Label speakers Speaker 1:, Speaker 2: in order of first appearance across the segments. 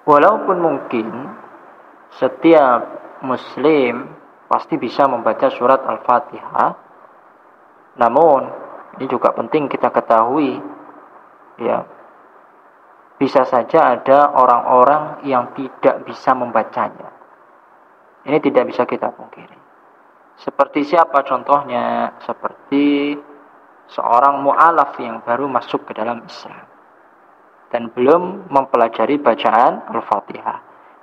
Speaker 1: Walaupun mungkin setiap muslim pasti bisa membaca surat Al-Fatihah, namun ini juga penting kita ketahui, ya, bisa saja ada orang-orang yang tidak bisa membacanya. Ini tidak bisa kita pungkiri. Seperti siapa contohnya? Seperti seorang mu'alaf yang baru masuk ke dalam Islam dan belum mempelajari bacaan Al-Fatihah.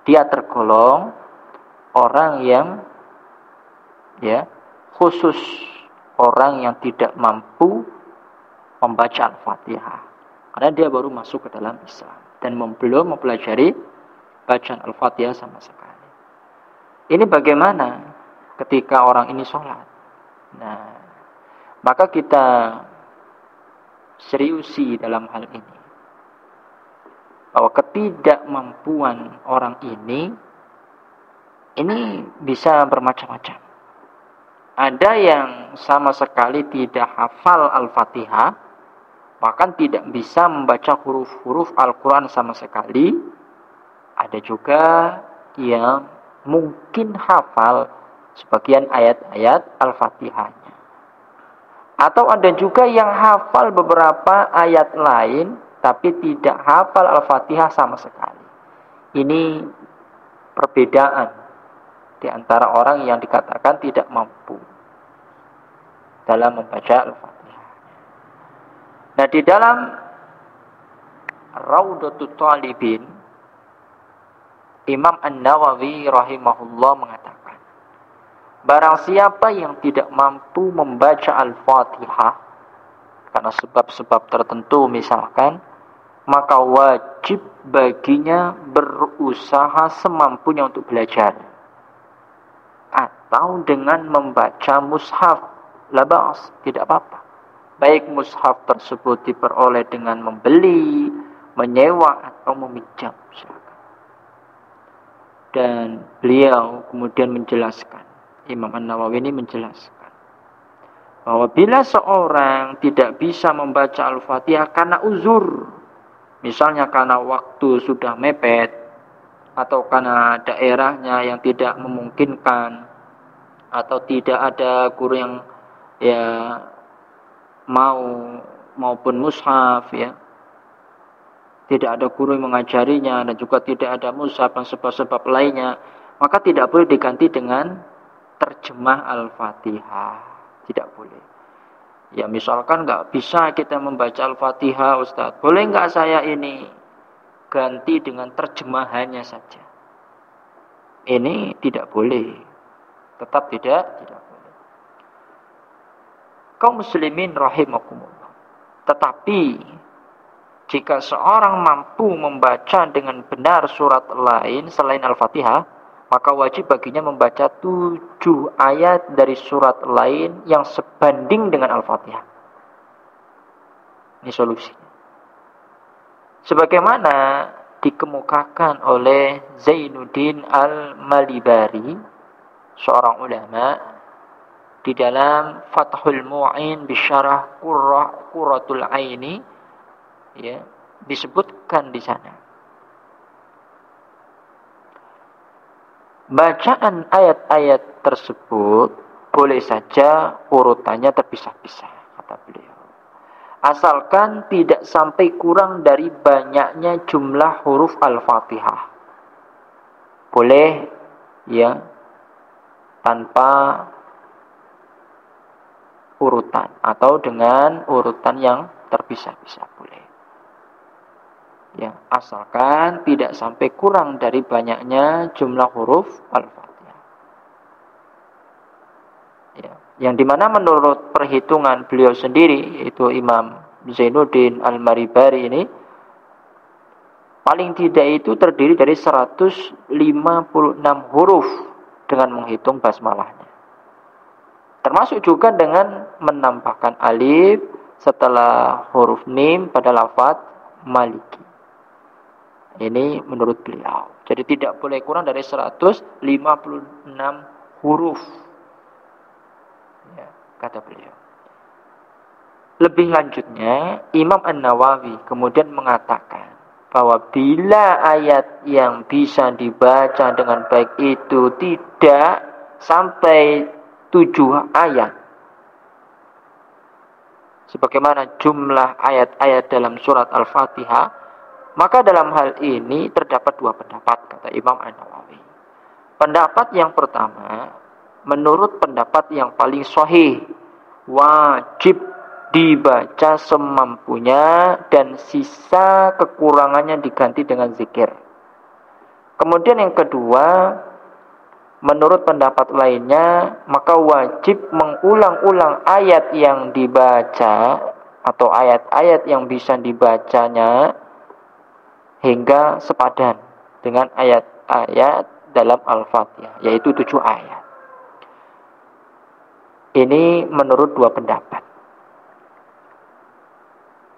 Speaker 1: Dia tergolong orang yang, ya, khusus orang yang tidak mampu membaca Al-Fatihah, karena dia baru masuk ke dalam Islam dan belum mempelajari bacaan Al-Fatihah sama sekali. Ini bagaimana ketika orang ini sholat? Nah, maka kita seriusi dalam hal ini, bahwa ketidakmampuan orang ini bisa bermacam-macam. Ada yang sama sekali tidak hafal Al-Fatihah, bahkan tidak bisa membaca huruf-huruf Al-Quran sama sekali. Ada juga yang mungkin hafal sebagian ayat-ayat Al-Fatihahnya. Atau ada juga yang hafal beberapa ayat lain, tapi tidak hafal Al-Fatihah sama sekali. Ini perbedaan di antara orang yang dikatakan tidak mampu dalam membaca Al-Fatihah. Nah, di dalam Raudatul Talibin, Imam An-Nawawi rahimahullah mengatakan, barang siapa yang tidak mampu membaca Al-Fatihah karena sebab-sebab tertentu misalkan, maka wajib baginya berusaha semampunya untuk belajar, atau dengan membaca mushaf, labas, tidak apa-apa. Baik mushaf tersebut diperoleh dengan membeli, menyewa, atau meminjam. Dan beliau kemudian menjelaskan, Imam An-Nawawi ini menjelaskan, bahwa bila seorang tidak bisa membaca Al-Fatihah karena uzur, misalnya karena waktu sudah mepet, atau karena daerahnya yang tidak memungkinkan, atau tidak ada guru yang, ya, maupun mushaf, ya, tidak ada guru yang mengajarinya, dan juga tidak ada mushaf dan sebab-sebab lainnya, maka tidak boleh diganti dengan terjemah Al-Fatihah. Tidak boleh. Ya, misalkan nggak bisa kita membaca Al-Fatihah, Ustaz, boleh nggak saya ini ganti dengan terjemahannya saja? Ini tidak boleh. Tetap tidak boleh. Kaum muslimin rahimakumullah. Tetapi jika seorang mampu membaca dengan benar surat lain selain Al-Fatihah, maka wajib baginya membaca 7 ayat dari surat lain yang sebanding dengan Al-Fatihah. Ini solusinya. Sebagaimana dikemukakan oleh Zainuddin Al-Malibari, seorang ulama, di dalam Fathul Mu'in bisyarah Qurratul Aini, ya, disebutkan di sana, bacaan ayat-ayat tersebut boleh saja urutannya terpisah-pisah, kata beliau, asalkan tidak sampai kurang dari banyaknya jumlah huruf Al-Fatihah. Boleh, ya, tanpa urutan atau dengan urutan yang terpisah-pisah boleh. Ya, asalkan tidak sampai kurang dari banyaknya jumlah huruf Al-Fatihah. Ya, yang dimana menurut perhitungan beliau sendiri, yaitu Imam Zainuddin Al-Maribari ini, paling tidak itu terdiri dari 156 huruf dengan menghitung basmalahnya. Termasuk juga dengan menambahkan alif setelah huruf mim pada lafaz maliki. Ini menurut beliau. Jadi tidak boleh kurang dari 156 huruf. Ya, kata beliau. Lebih lanjutnya, Imam An-Nawawi kemudian mengatakan bahwa bila ayat yang bisa dibaca dengan baik itu tidak sampai 7 ayat, sebagaimana jumlah ayat-ayat dalam surat Al-Fatihah, maka dalam hal ini terdapat 2 pendapat, kata Imam An-Nawawi. Pendapat yang pertama, menurut pendapat yang paling sahih, wajib dibaca semampunya dan sisa kekurangannya diganti dengan zikir. Kemudian yang kedua, menurut pendapat lainnya, maka wajib mengulang-ulang ayat yang dibaca atau ayat-ayat yang bisa dibacanya hingga sepadan dengan ayat-ayat dalam Al-Fatihah, yaitu 7 ayat. Ini menurut 2 pendapat.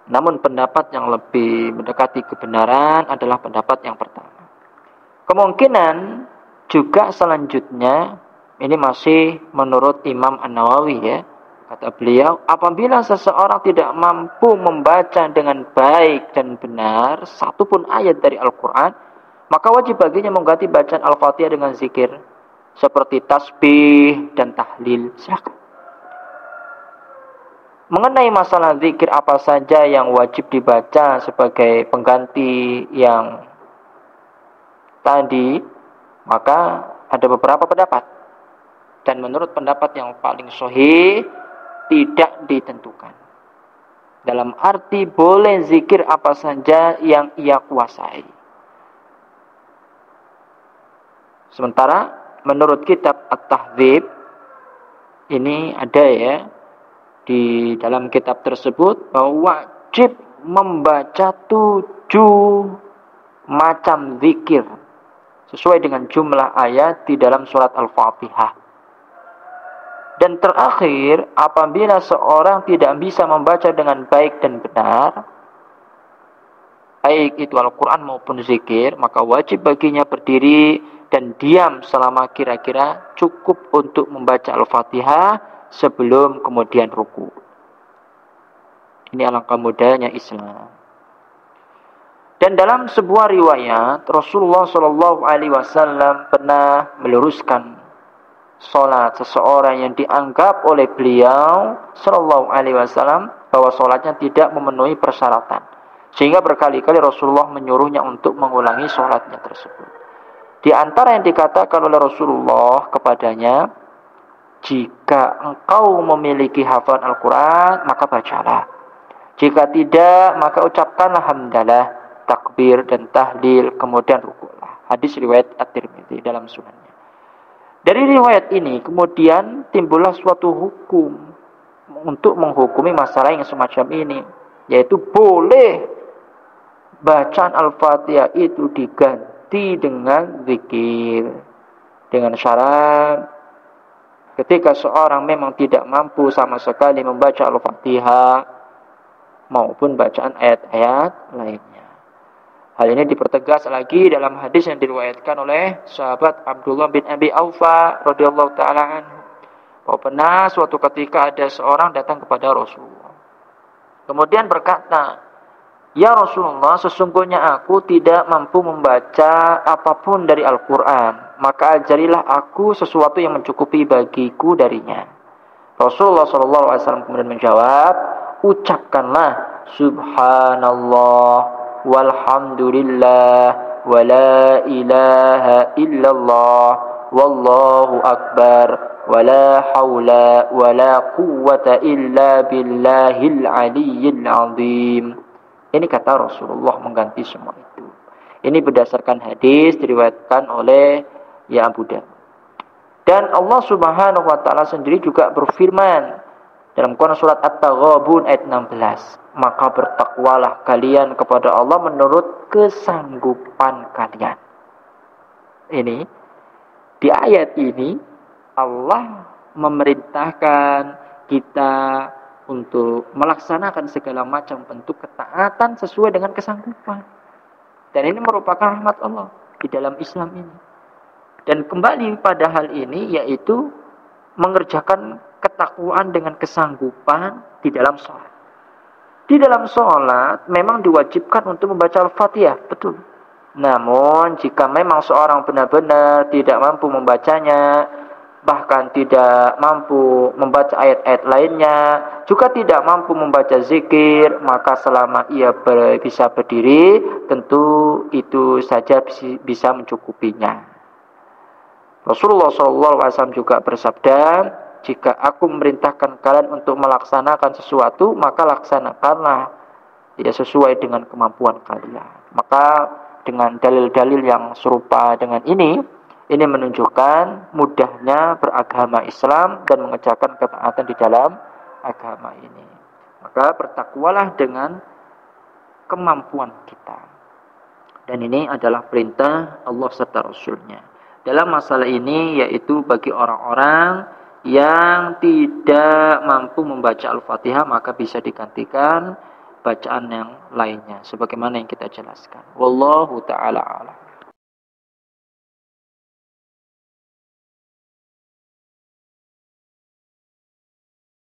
Speaker 1: Namun pendapat yang lebih mendekati kebenaran adalah pendapat yang pertama. Kemungkinan juga selanjutnya, ini masih menurut Imam An-Nawawi ya. Kata beliau, apabila seseorang tidak mampu membaca dengan baik dan benar satu pun ayat dari Al-Quran, maka wajib baginya mengganti bacaan Al-Fatihah dengan zikir seperti tasbih dan tahlil. Silakan. Mengenai masalah zikir apa saja yang wajib dibaca sebagai pengganti yang tadi, maka ada beberapa pendapat. Dan menurut pendapat yang paling sahih, tidak ditentukan. Dalam arti boleh zikir apa saja yang ia kuasai. Sementara menurut kitab At-Tahdzib, ini ada ya, di dalam kitab tersebut bahwa wajib membaca 7 macam zikir sesuai dengan jumlah ayat di dalam surat Al-Fatihah. Dan terakhir, apabila seorang tidak bisa membaca dengan baik dan benar, baik itu Al-Quran maupun zikir, maka wajib baginya berdiri dan diam selama kira-kira cukup untuk membaca Al-Fatihah sebelum kemudian ruku. Ini alangkah mudahnya Islam. Dan dalam sebuah riwayat, Rasulullah SAW pernah meluruskan salat seseorang yang dianggap oleh beliau SAW bahwa salatnya tidak memenuhi persyaratan, sehingga berkali-kali Rasulullah menyuruhnya untuk mengulangi salatnya tersebut. Di antara yang dikatakan oleh Rasulullah kepadanya, jika engkau memiliki hafalan Al-Quran, maka bacalah. Jika tidak, maka ucapkanlah hamdalah, takbir dan tahlil, kemudian rukuklah. Hadis riwayat At-Tirmidzi dalam sunannya. Dari riwayat ini kemudian timbullah suatu hukum untuk menghukumi masalah yang semacam ini, yaitu boleh bacaan Al-Fatihah itu diganti dengan zikir, dengan syarat ketika seorang memang tidak mampu sama sekali membaca Al-Fatihah maupun bacaan ayat-ayat lainnya. Hal ini dipertegas lagi dalam hadis yang diriwayatkan oleh sahabat Abdullah bin Abi Aufa radhiyallahu taala anhu, bahwa pernah suatu ketika ada seorang datang kepada Rasulullah. Kemudian berkata, "Ya Rasulullah, sesungguhnya aku tidak mampu membaca apapun dari Al-Quran, maka ajarilah aku sesuatu yang mencukupi bagiku darinya." Rasulullah SAW kemudian menjawab, ucapkanlah Subhanallah walhamdulillah wa la ilaha illallah wallahu akbar wa la hawla wa la quwwata illa billahil aliyyil azim. Ini kata Rasulullah mengganti semua itu. Ini berdasarkan hadis diriwayatkan oleh Abu Dawud. Dan Allah Subhanahu wa taala sendiri juga berfirman dalam Quran surat At-Taghabun ayat 16, "Maka bertakwalah kalian kepada Allah menurut kesanggupan kalian." Ini di ayat ini Allah memerintahkan kita untuk melaksanakan segala macam bentuk ketaatan sesuai dengan kesanggupan. Dan ini merupakan rahmat Allah di dalam Islam ini. Dan kembali pada hal ini, yaitu mengerjakan ketakwaan dengan kesanggupan di dalam sholat. Di dalam sholat memang diwajibkan untuk membaca Al-Fatihah, betul. Namun jika memang seorang benar-benar tidak mampu membacanya, bahkan tidak mampu membaca ayat-ayat lainnya, juga tidak mampu membaca zikir, maka selama ia bisa berdiri, tentu itu saja bisa mencukupinya. Rasulullah SAW juga bersabda, jika aku memerintahkan kalian untuk melaksanakan sesuatu, maka laksanakanlah ya sesuai dengan kemampuan kalian. Maka dengan dalil-dalil yang serupa dengan ini menunjukkan mudahnya beragama Islam dan mengerjakan ketaatan di dalam agama ini. Maka bertakwalah dengan kemampuan kita. Dan ini adalah perintah Allah serta Rasulnya. Dalam masalah ini yaitu bagi orang-orang yang tidak mampu membaca Al-Fatihah, maka bisa digantikan bacaan yang lainnya sebagaimana yang kita jelaskan. Wallahu ta'ala a'lam.